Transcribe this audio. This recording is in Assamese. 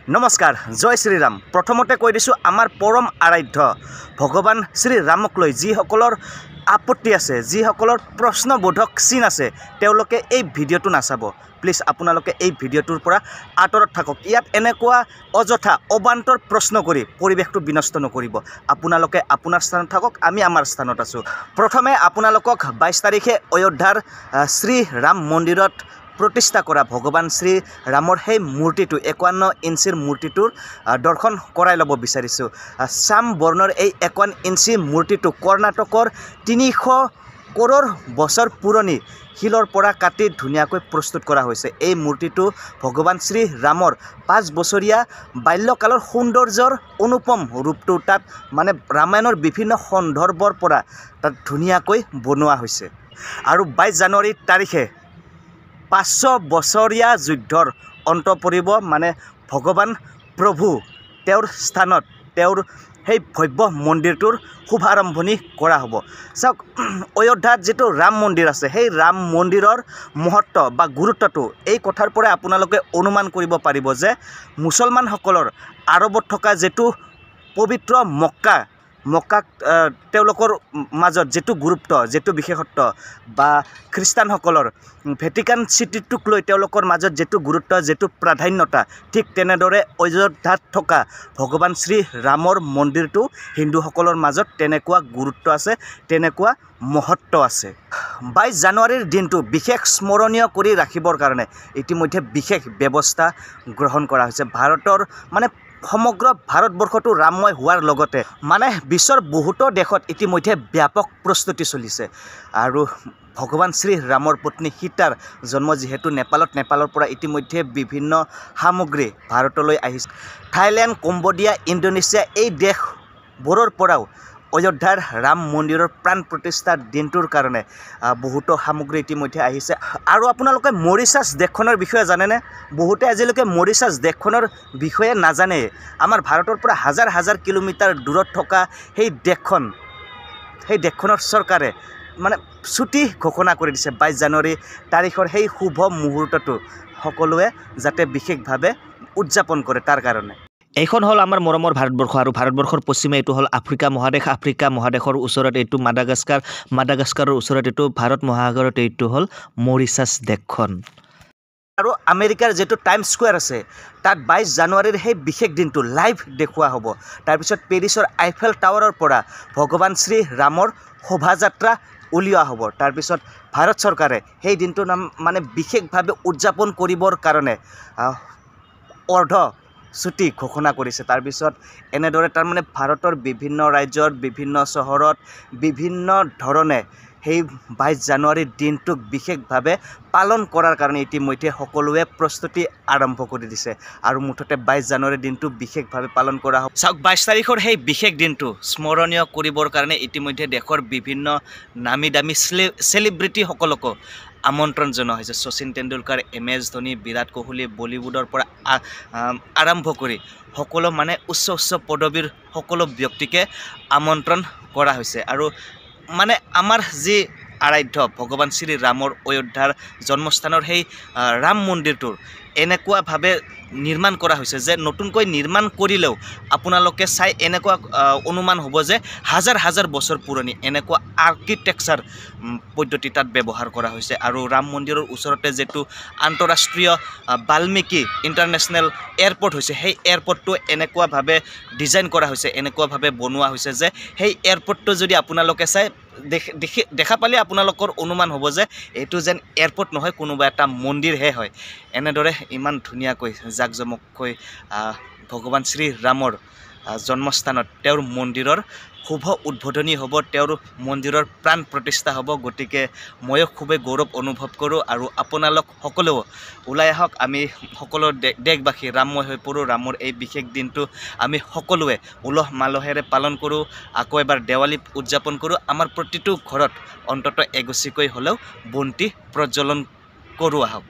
নমস্কাৰ জয় শ্ৰীৰাম। প্ৰথমতে কৈ দিছোঁ আমাৰ পৰম আৰাধ্য ভগৱান শ্ৰীৰামক লৈ যিসকলৰ আপত্তি আছে, যিসকলৰ প্ৰশ্নবোধক চিন আছে, তেওঁলোকে এই ভিডিঅ'টো নাচাব। প্লিজ আপোনালোকে এই ভিডিঅ'টোৰ পৰা আঁতৰত থাকক। ইয়াত এনেকুৱা অযথা অবান্তৰ প্ৰশ্ন কৰি পৰিৱেশটো বিনষ্ট নকৰিব। আপোনালোকে আপোনাৰ স্থানত থাকক, আমি আমাৰ স্থানত আছোঁ। প্ৰথমে আপোনালোকক 22 তাৰিখে অযোধ্যাৰ শ্ৰীৰাম মন্দিৰত প্ৰতিষ্ঠা কৰা ভগৱান শ্ৰীৰামৰ সেই মূৰ্তিটো 51 ইঞ্চিৰ মূৰ্তিটোৰ দৰ্শন কৰাই ল'ব বিচাৰিছোঁ। শ্যাম বৰ্ণৰ এই 51 ইঞ্চি মূৰ্তিটো কৰ্ণাটকৰ 300 কৰোৰ বছৰ পুৰণি শিলৰ পৰা কাটি ধুনীয়াকৈ প্ৰস্তুত কৰা হৈছে। এই মূৰ্তিটো ভগৱান শ্ৰীৰামৰ 5 বছৰীয়া বাল্যকালৰ সৌন্দৰ্যৰ অনুপম ৰূপটো তাত মানে ৰামায়ণৰ বিভিন্ন সন্দৰ্ভৰ পৰা তাত ধুনীয়াকৈ বনোৱা হৈছে। আৰু 22 জানুৱাৰী তাৰিখে 500 বছৰীয়া যুদ্ধৰ অন্ত পৰিব, মানে ভগৱান প্ৰভু তেওঁৰ স্থানত তেওঁৰ সেই ভব্য মন্দিৰটোৰ শুভাৰম্ভণি কৰা হ'ব। চাওক, অযোধ্যাত যিটো ৰাম মন্দিৰ আছে, সেই ৰাম মন্দিৰৰ মহত্ব বা গুৰুত্বটো এই কথাৰ পৰাই আপোনালোকে অনুমান কৰিব পাৰিব যে মুছলমানসকলৰ আৰৱত থকা যিটো পবিত্ৰ মক্কাক তেওঁলোকৰ মাজত যিটো গুৰুত্ব, যিটো বিশেষত্ব, বা খ্ৰীষ্টানসকলৰ ভেটিকান চিটিটোক লৈ তেওঁলোকৰ মাজত যিটো গুৰুত্ব, যিটো প্ৰাধান্যতা, ঠিক তেনেদৰে অযোধ্যাত থকা ভগৱান শ্ৰীৰামৰ মন্দিৰটো হিন্দুসকলৰ মাজত তেনেকুৱা গুৰুত্ব আছে, তেনেকুৱা মহত্ব আছে। 22 জানুৱাৰীৰ দিনটো বিশেষ স্মৰণীয় কৰি ৰাখিবৰ কাৰণে ইতিমধ্যে বিশেষ ব্যৱস্থা গ্ৰহণ কৰা হৈছে। ভাৰতৰ মানে সমগ্ৰ ভাৰতবৰ্ষটো ৰামময় হোৱাৰ লগতে মানে বিশ্বৰ বহুতো দেশত ইতিমধ্যে ব্যাপক প্ৰস্তুতি চলিছে। আৰু ভগৱান শ্ৰীৰামৰ পত্নী সীতাৰ জন্ম যিহেতু নেপালৰ পৰা ইতিমধ্যে বিভিন্ন সামগ্ৰী ভাৰতলৈ আহিছে। থাইলেণ্ড, কম্বোডিয়া, ইণ্ডোনেছিয়া এই দেশবোৰৰ পৰাও অযোধ্যাৰ ৰাম মন্দিৰৰ প্ৰাণ প্ৰতিষ্ঠাৰ দিনটোৰ কাৰণে বহুতো সামগ্ৰী ইতিমধ্যে আহিছে। আৰু আপোনালোকে মৰিচাছ দেশখনৰ বিষয়ে জানেনে? বহুতে আজিলৈকে মৰিচাছ দেশখনৰ বিষয়ে নাজানে। আমাৰ ভাৰতৰ পৰা হাজাৰ হাজাৰ কিলোমিটাৰ দূৰত থকা সেই দেশখনৰ চৰকাৰে মানে ছুটি ঘোষণা কৰি দিছে 22 জানুৱাৰী তাৰিখৰ সেই শুভ মুহূৰ্তটো সকলোৱে যাতে বিশেষভাৱে উদযাপন কৰে তাৰ কাৰণে। এইখন হ'ল আমাৰ মৰমৰ ভাৰতবৰ্ষ, আৰু ভাৰতবৰ্ষৰ পশ্চিমে এইটো হ'ল আফ্ৰিকা মহাদেশ। আফ্ৰিকা মহাদেশৰ ওচৰত এইটো মাডাগাস্কাৰৰ ওচৰত এইটো ভাৰত মহাসাগৰত এইটো হ'ল মৰিচাছ দেশখন। আৰু আমেৰিকাৰ যিটো টাইমছ স্কুৱেৰ আছে, তাত 22 জানুৱাৰীৰ সেই বিশেষ দিনটো লাইভ দেখুওৱা হ'ব। তাৰপিছত পেৰিছৰ আইফেল টাৱাৰৰ পৰা ভগৱান শ্ৰীৰামৰ শোভাযাত্ৰা উলিওৱা হ'ব। তাৰপিছত ভাৰত চৰকাৰে সেই দিনটো মানে বিশেষভাৱে উদযাপন কৰিবৰ কাৰণে ছুটি ঘোষণা কৰিছে। তাৰপিছত এনেদৰে তাৰমানে ভাৰতৰ বিভিন্ন ৰাজ্যৰ বিভিন্ন চহৰত বিভিন্ন ধৰণে সেই 22 জানুৱাৰীৰ দিনটোক বিশেষভাৱে পালন কৰাৰ কাৰণে ইতিমধ্যে সকলোৱে প্ৰস্তুতি আৰম্ভ কৰি দিছে। আৰু মুঠতে 22 জানুৱাৰীৰ দিনটো বিশেষভাৱে পালন কৰা হ'ব। চাওক, 22 তাৰিখৰ সেই বিশেষ দিনটো স্মৰণীয় কৰিবৰ কাৰণে ইতিমধ্যে দেশৰ বিভিন্ন নামী দামী চেলিব্ৰিটিসকলকো আমন্ত্ৰণ জনোৱা হৈছে। শচীন তেণ্ডুলকাৰ, MS ধোনী, বিৰাট কোহলি, বলীউডৰ পৰা আৰম্ভ কৰি সকলো মানে উচ্চ পদবীৰ সকলো ব্যক্তিকে আমন্ত্ৰণ কৰা হৈছে। আৰু মানে আমাৰ যি আৰাধ্য ভগৱান শ্ৰীৰামৰ অযোধ্যাৰ জন্মস্থানৰ সেই ৰাম মন্দিৰটোৰ এনেকুৱাভাৱে নিৰ্মাণ কৰা হৈছে যে নতুনকৈ নিৰ্মাণ কৰিলেও আপোনালোকে চাই এনেকুৱা অনুমান হ'ব যে হাজাৰ হাজাৰ বছৰ পুৰণি এনেকুৱা আৰ্কিটেকচাৰ পদ্ধতি তাত ব্যৱহাৰ কৰা হৈছে। আৰু ৰাম মন্দিৰৰ ওচৰতে যিটো আন্তঃৰাষ্ট্ৰীয় বাল্মীকি ইণ্টাৰনেশ্যনেল এয়াৰপৰ্ট হৈছে, সেই এয়াৰপৰ্টটো এনেকুৱাভাৱে ডিজাইন কৰা হৈছে, এনেকুৱাভাৱে বনোৱা হৈছে যে সেই এয়াৰপৰ্টটো যদি আপোনালোকে চাই দেখা পালে আপোনালোকৰ অনুমান হ'ব যে এইটো যেন এয়াৰপৰ্ট নহয়, কোনোবা এটা মন্দিৰহে হয়। এনেদৰে ইমান ধুনীয়াকৈ জাকজমককৈ ভগৱান শ্ৰীৰামৰ জন্মস্থানত তেওঁৰ মন্দিৰৰ শুভ উদ্বোধনী হ'ব, তেওঁৰ মন্দিৰৰ প্ৰাণ প্ৰতিষ্ঠা হ'ব। গতিকে ময়ো খুবেই গৌৰৱ অনুভৱ কৰোঁ। আৰু আপোনালোক সকলেও ওলাই আহক, আমি সকলো দেশবাসী ৰামময় হৈ পৰোঁ। ৰামৰ এই বিশেষ দিনটো আমি সকলোৱে উলহ মালহেৰে পালন কৰোঁ। আকৌ এবাৰ দেৱালী উদযাপন কৰোঁ। আমাৰ প্ৰতিটো ঘৰত অন্ততঃ এগছিকৈ হ'লেও বন্তি প্ৰজ্বলন কৰোঁ আহক।